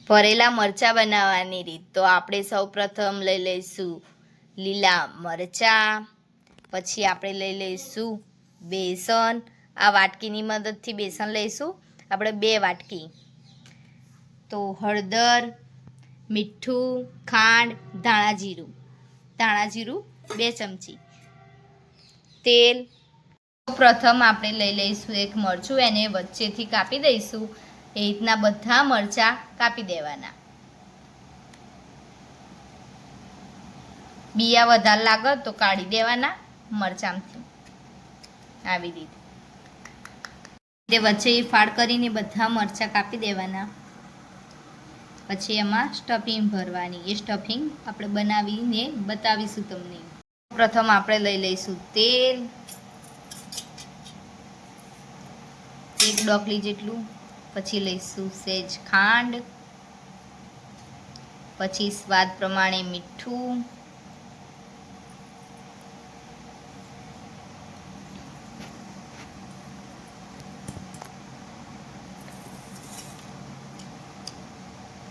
ભરેલા મરચાં બનાવવાની રીત. તો આપણે સૌપ્રથમ લઈ લઈશું લીલા મરચાં, પછી આપણે લઈ લઈશું બેસન. આ વાટકીની મદદથી બેસન લઈશું આપણે 2 વાટકી. તો હળદર, મીઠું, ખાંડ, ધાણા જીરું 2 ચમચી, તેલ. પ્રથમ આપણે લઈ લઈશું એક મરચું, એને વચ્ચેથી કાપી દઈશું. એ રીતના બધા મરચાં કાપી દેવાના. બિયા વધારે લાગે તો કાઢી દેવાના મરચાંથી. આવી રીતે વચ્ચે ફાળ કરીને બધા મરચાં કાપી દેવાના. પછી એમાં સ્ટફિંગ ભરવાની. એ સ્ટફિંગ આપણે બનાવીને બતાવીશું તમને. પ્રથમ આપણે લઈ લઈશું તેલ, 1 ડોકલી જેટલું. પછી લઈશું સહેજ ખાંડ, પછી સ્વાદ પ્રમાણે મીઠું,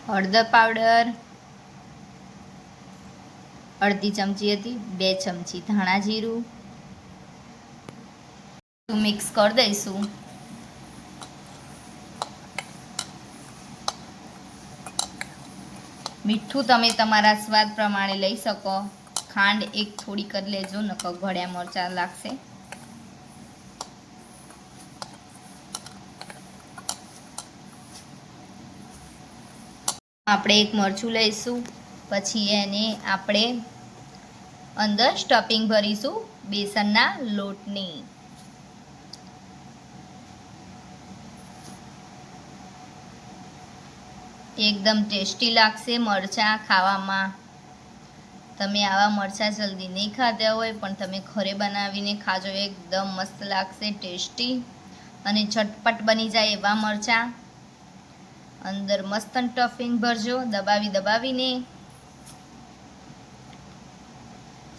હળદર પાવડર અડધી ચમચી હતી, 2 ચમચી ધાણા જીરું મિક્સ કરી દઈશું. મીઠું તમે તમારા સ્વાદ પ્રમાણે લઈ શકો. ખાંડ એક થોડી કરી લેજો, નકર ગળ્યા મરચાં લાગશે. આપણે એક મરચું લઈશું, પછી એને આપણે અંદર સ્ટફિંગ ભરીશું બેસનના લોટની. એકદમ ટેસ્ટી લાગશે મરચાં ખાવામાં. તમે આવા મરચાં જલ્દી નહીં ખાધા હોય પણ તમે ઘરે બનાવીને ખાજો, એકદમ મસ્ત લાગશે, ટેસ્ટી અને ઝટપટ બની જાય એવા મરચાં. અંદર મસ્ત સ્ટફિંગ ભરજો દબાવીને.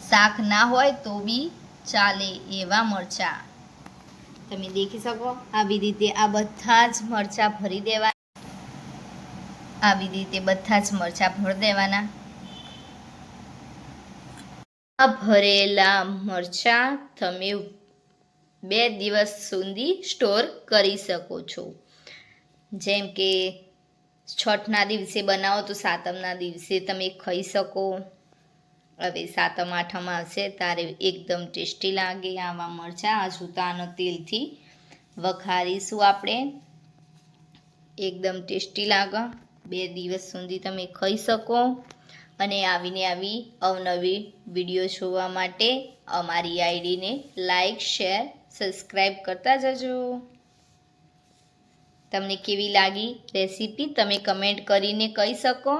શાક ના હોય તો બી ચાલે એવા મરચાં તમે દેખી શકો. આવી રીતે આ બધા જ મરચાં ભરી દેવાના. આવી રીતે બધા જ મરચાં ભરી દેવાના. આ ભરેલા મરચાં તમે 2 દિવસ સુધી સ્ટોર કરી શકો છો. જેમ કે છઠના દિવસે બનાવો તો સાતમના દિવસે તમે ખાઈ શકો. હવે સાતમ આઠમ આવશે ત્યારે એકદમ ટેસ્ટી લાગે આવા મરચાં. આ સૂતાના તેલથી વઘારીશું આપણે, એકદમ ટેસ્ટી લાગે. 2 દિવસ સુધી તમે ખાઈ શકો. અને આવી અવનવી વિડીયો જોવા માટે અમારી આઈડીને લાઈક, શેર, સબસ્ક્રાઈબ કરતા જજો. તમને કેવી લાગી રેસીપી તમે કમેન્ટ કરીને કહી શકો.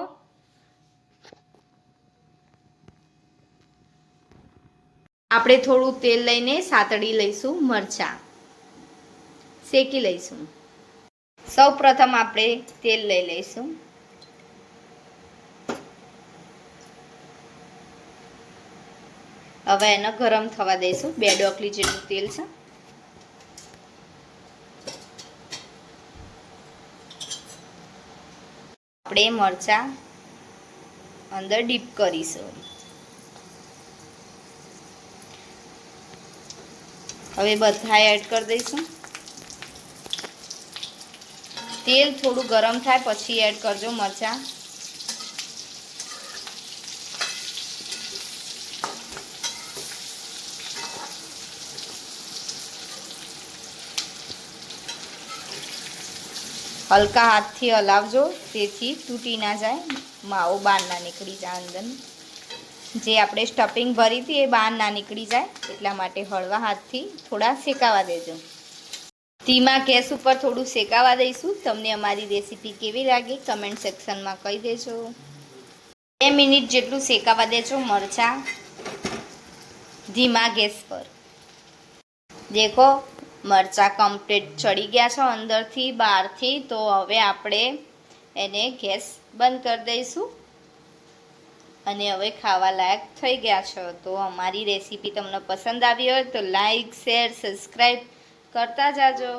આપણે થોડું તેલ લઈને સાતળી લઈશું, મરચાં શેકી લઈશું. સૌ પ્રથમ આપણે તેલ લઈ લઈશું. હવે એને ગરમ થવા દઈશું. 2 ડોકલી જેટલું તેલ છે. આપણે મરચાં અંદર ડીપ કરીશું. હવે બધા એડ કરી દઈશું. તેલ થોડું ગરમ થાય પછી એડ કરજો મરચાં. હલકા હાથથી હલાવજો તેથી તૂટી ના જાય, માવો બહાર ના નીકળી જાય. અંદર જે આપણે સ્ટફિંગ ભરી હતી એ બહાર ના નીકળી જાય, એટલા માટે હળવા હાથથી થોડા શેકાવા દેજો. ધીમા ગેસ ઉપર થોડું શેકાવા દઈશું. તમને અમારી રેસીપી કેવી લાગી કમેન્ટ સેક્શનમાં કહી દેજો. 2 મિનિટ જેટલું શેકાવા દેજો મરચાં ધીમા ગેસ પર. દેખો મરચાં કમ્પ્લીટ ચડી ગયા છે અંદરથી બહારથી. તો હવે આપણે એને ગેસ બંધ કરી દઈશું અને હવે ખાવા લાયક થઈ ગયા છે. તો અમારી રેસીપી તમને પસંદ આવી હોય તો લાઈક, શેર, સબસ્ક્રાઈબ કરતા જાજો.